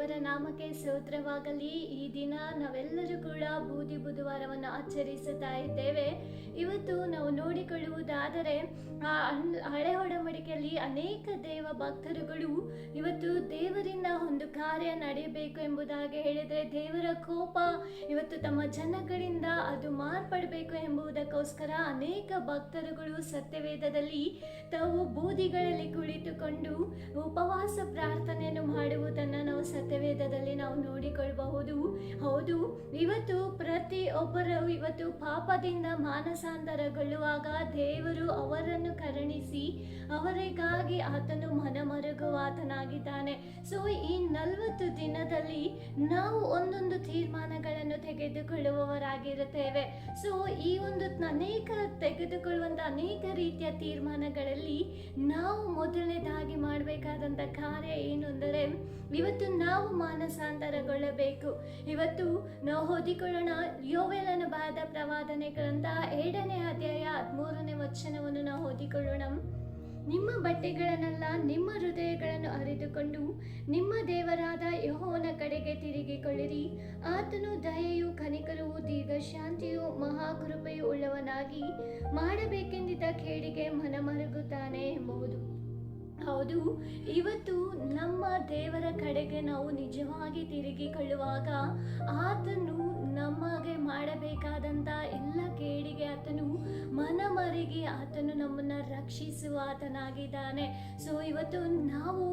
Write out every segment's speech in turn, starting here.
ದೇವರ ನಾಮಕ್ಕೆ ಸ್ತೋತ್ರವಾಗಲಿ. ಈ ದಿನ ನಾವೆಲ್ಲರೂ ಕೂಡ ಬೂದಿ ಬುಧವಾರವನ್ನು ಆಚರಿಸುತ್ತಾ ಇದ್ದೇವೆ. ಇವತ್ತು ನಾವು ನೋಡಿಕೊಳ್ಳುವುದಾದರೆ ಹಳೆ ಒಡಂಬಡಿಕೆಯಲ್ಲಿ ಅನೇಕ ದೇವ ಭಕ್ತರುಗಳು ಇವತ್ತು ದೇವರಿಂದ ಒಂದು ಕಾರ್ಯ ನಡೆಯಬೇಕು ಎಂಬುದಾಗಿ ಹೇಳಿದರೆ ದೇವರ ಕೋಪ ಇವತ್ತು ತಮ್ಮ ಜನಗಳಿಂದ ಅದು ಮಾರ್ಪಡಬೇಕು ಎಂಬುದಕ್ಕೋಸ್ಕರ ಅನೇಕ ಭಕ್ತರುಗಳು ಸತ್ಯವೇದದಲ್ಲಿ ತಾವು ಬೂದಿಗಳಲ್ಲಿ ಕುಳಿತುಕೊಂಡು ಉಪವಾಸ ಪ್ರಾರ್ಥನೆಯನ್ನು ಮಾಡುವುದನ್ನು ನಾವು ಸತ್ಯವೇದದಲ್ಲಿ ನಾವು ನೋಡಿಕೊಳ್ಳಬಹುದು. ಹೌದು, ಇವತ್ತು ಪ್ರತಿಯೊಬ್ಬರು ಇವತ್ತು ಪಾಪದಿಂದ ಮಾನಸಾಂತರಗೊಳ್ಳುವಾಗ ದೇವರು ಅವರನ್ನು ಕರುಣಿಸಿ ಅವರಿಗಾಗಿ ಆತನು ಮನಮರುಗುವಾತನಾಗಿದ್ದಾನೆ. ಸೊ ಈ 40 ದಿನದಲ್ಲಿ ನಾವು ಒಂದೊಂದು ತೀರ್ಮಾನಗಳನ್ನು ತೆಗೆದುಕೊಳ್ಳುವವರಾಗಿರುತ್ತೇವೆ. ಸೊ ಈ ಒಂದು ತೆಗೆದುಕೊಳ್ಳುವಂತ ಅನೇಕ ರೀತಿಯ ತೀರ್ಮಾನಗಳಲ್ಲಿ ನಾವು ಮೊದಲನೇದಾಗಿ ಮಾಡಬೇಕಾದಂತ ಕಾರ್ಯ ಏನು ಅಂದರೆ ಇವತ್ತು ನಾವು ಮಾನಸಾಂತರಗೊಳ್ಳಬೇಕು. ಇವತ್ತು ನಾವು ಓದಿಕೊಳ್ಳೋಣ ಯೋವೇಲನ ಬರೆದ ಪ್ರವಾದನೆ ಗ್ರಂಥ 7ನೇ ಅಧ್ಯಾಯ 13ನೇ ವಚನವನ್ನು ನಾವು ಓದಿಕೊಳ್ಳೋಣ. ನಿಮ್ಮ ಬಟ್ಟೆಗಳನ್ನೆಲ್ಲ ನಿಮ್ಮ ಹೃದಯಗಳನ್ನು ಅರಿತುಕೊಂಡು ನಿಮ್ಮ ದೇವರಾದ ಯೆಹೋವನ ಕಡೆಗೆ ತಿರುಗಿಕೊಳ್ಳಿರಿ. ಆತನು ದಯೆಯು ಕನಿಕರವೂ ದೀರ್ಘಶಾಂತಿಯು ಮಹಾಕೃಪೆಯು ಉಳ್ಳವನಾಗಿ ಮಾಡಬೇಕೆಂದಿದ್ದ ಕೇಡಿಗೆ ಮನಮರುಗುತ್ತಾನೆ ಎಂಬುದು. ಹೌದು, ಇವತ್ತು ನಮ್ಮ ದೇವರ ಕಡೆಗೆ ನಾವು ನಿಜವಾಗಿ ತಿರುಗಿಕೊಳ್ಳುವಾಗ ಆತನು ನಮಗೆ ಮಾಡಬೇಕಾದಂಥ ಎಲ್ಲ ಕೇಡಿಗೆ ಆತನು ಮನಮರುಗಿ ಆತನು ನಮ್ಮನ್ನು ರಕ್ಷಿಸುವ ಆತನಾಗಿದ್ದಾನೆ. ಸೊ ಇವತ್ತು ನಾವು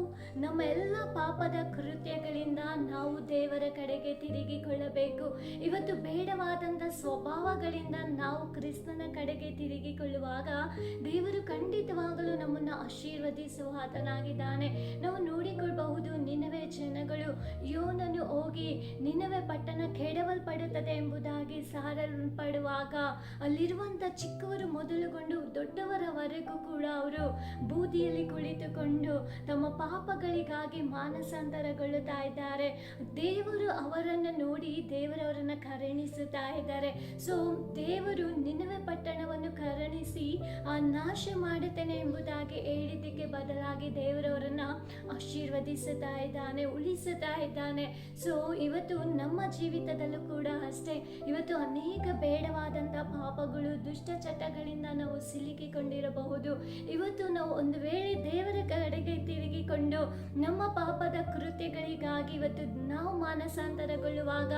ನಮ್ಮ ಎಲ್ಲ ಪಾಪದ ಕೃತ್ಯಗಳಿಂದ ನಾವು ದೇವರ ಕಡೆಗೆ ತಿರುಗಿಕೊಳ್ಳಬೇಕು. ಇವತ್ತು ಬೇಡವಾದಂಥ ಸ್ವಭಾವಗಳಿಂದ ನಾವು ಕ್ರಿಸ್ತನ ಕಡೆಗೆ ತಿರುಗಿಕೊಳ್ಳುವಾಗ ದೇವರು ಖಂಡಿತವಾಗಲೂ ನಮ್ಮನ್ನು ಆಶೀರ್ವದಿಸುವ ಆತನಾಗಿದ್ದಾನೆ. ನಾವು ನೋಡಿಕೊಳ್ಳಬಹುದು, ನಿನವೆ ಜನಗಳು ಯೋನನು ಹೋಗಿ ನಿನವೆ ಪಟ್ಟಣ ಕೆಡವಲ್ಪಡುತ್ತದೆ ಎಂಬುದಾಗಿ ಸಾರಲ್ಪಡುವಾಗ ಅಲ್ಲಿರುವಂತ ಚಿಕ್ಕವರು ಮೊದಲುಗೊಂಡು ದೊಡ್ಡವರವರೆಗೂ ಕೂಡ ಅವರು ಬೂದಿಯಲ್ಲಿ ಕುಳಿತುಕೊಂಡು ತಮ್ಮ ಪಾಪಗಳಿಗಾಗಿ ಮಾನಸಾಂತರಗೊಳ್ಳುತ್ತಾ ಇದ್ದಾರೆ. ದೇವರು ಅವರನ್ನು ನೋಡಿ ದೇವರವರನ್ನು ಕರುಣಿಸುತ್ತಾ ಇದ್ದಾರೆ. ಸೊ ದೇವರು ನಿನವೆ ಪಟ್ಟಣವನ್ನು ಕರುಣಿಸಿ ನಾಶ ಮಾಡುತ್ತೇನೆ ಎಂಬುದಾಗಿ ಹೇಳಿದ್ದಕ್ಕೆ ಬದಲಾಗಿ ದೇವರವರನ್ನ ಆಶೀರ್ವದಿಸುತ್ತಾ ಇದ್ದಾನೆ, ಉಳಿಸುತ್ತಾ ಇದ್ದಾನೆ. ಸೊ ಇವತ್ತು ನಮ್ಮ ಜೀವಿತದಲ್ಲೂ ಕೂಡ ಅಷ್ಟೇ, ಇವತ್ತು ಅನೇಕ ಬೇಡವಾದಂಥ ಪಾಪಗಳು ದುಷ್ಟ ಚಟಗಳಿಂದ ನಾವು ಸಿಲುಕಿಕೊಂಡಿರಬಹುದು. ಇವತ್ತು ನಾವು ಒಂದು ವೇಳೆ ದೇವರ ಕಡೆಗೆ ತಿರುಗಿಕೊಂಡು ನಮ್ಮ ಪಾಪದ ಕೃತ್ಯಗಳಿಗಾಗಿ ಇವತ್ತು ನಾವು ಮಾನಸಾಂತರಗೊಳ್ಳುವಾಗ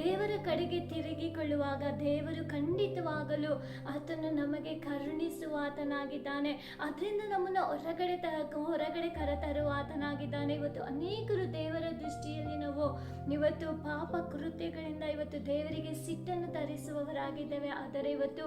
ದೇವರ ಕಡೆಗೆ ತಿರುಗಿಕೊಳ್ಳುವಾಗ ದೇವರು ಖಂಡಿತವಾಗಲು ಆತನು ನಮಗೆ ಕರುಣಿಸುವ ಆತನಾಗಿದ್ದಾನೆ. ಅದರಿಂದ ನಮ್ಮನ್ನು ಹೊರಗಡೆ ಕರೆತರುವ ಆತನಾಗಿದ್ದಾನೆ. ಇವತ್ತು ಅನೇಕರು ದೇವರ ದೃಷ್ಟಿಯಲ್ಲಿ ನಾವು ಇವತ್ತು ಪಾಪ ಕೃತ್ಯಗಳಿಂದ ಇವತ್ತು ದೇವರಿಗೆ ಸಿಟ್ಟನ್ನು ತರಿಸುವವರಾಗಿದ್ದೇವೆ. ಆದರೆ ಇವತ್ತು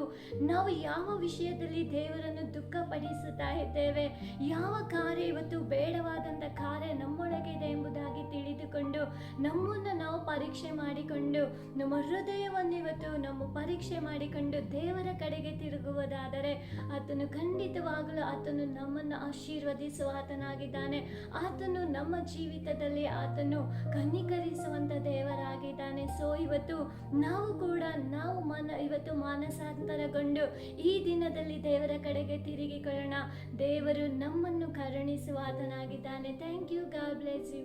ನಾವು ಯಾವ ವಿಷಯದಲ್ಲಿ ದೇವರನ್ನು ದುಃಖಪಡಿಸುತ್ತಾ ಇದ್ದೇವೆ, ಯಾವ ಕಾರ್ಯ ಇವತ್ತು ಬೇಡವಾದಂಥ ಕಾರ್ಯ ನಮ್ಮೊಳಗಿದೆ ಎಂಬುದಾಗಿ ತಿಳಿದುಕೊಂಡು ನಮ್ಮನ್ನು ನಾವು ಪರೀಕ್ಷೆ ಮಾಡಿಕೊಂಡು ನಮ್ಮ ಹೃದಯವನ್ನು ಇವತ್ತು ನಮ್ಮ ಪರೀಕ್ಷೆ ಮಾಡಿಕೊಂಡು ದೇವರ ಕಡೆಗೆ ತಿರುಗುವುದಾದರೆ ಆತನು ಖಂಡಿತವಾಗಲೂ ಆತನು ನಮ್ಮನ್ನು ಆಶೀರ್ವದಿಸುವ ಆತನಾಗಿದ್ದಾನೆ. ಆತನು ನಮ್ಮ ಜೀವಿತದಲ್ಲಿ ಆತನು ಕನಿಕರಿಸುವಂತ ದೇವರಾಗಿದ್ದಾನೆ. ಸೊ ಇವತ್ತು ನಾವು ಕೂಡ ಇವತ್ತು ಮಾನಸಾಂತರಗೊಂಡು ಈ ದಿನದಲ್ಲಿ ದೇವರ ಕಡೆಗೆ ತಿರುಗಿಕೊಳ್ಳೋಣ. ದೇವರು ನಮ್ಮನ್ನು ಕರುಣಿಸುವ ಆತನಾಗಿದ್ದಾನೆ. Thank you. God bless you.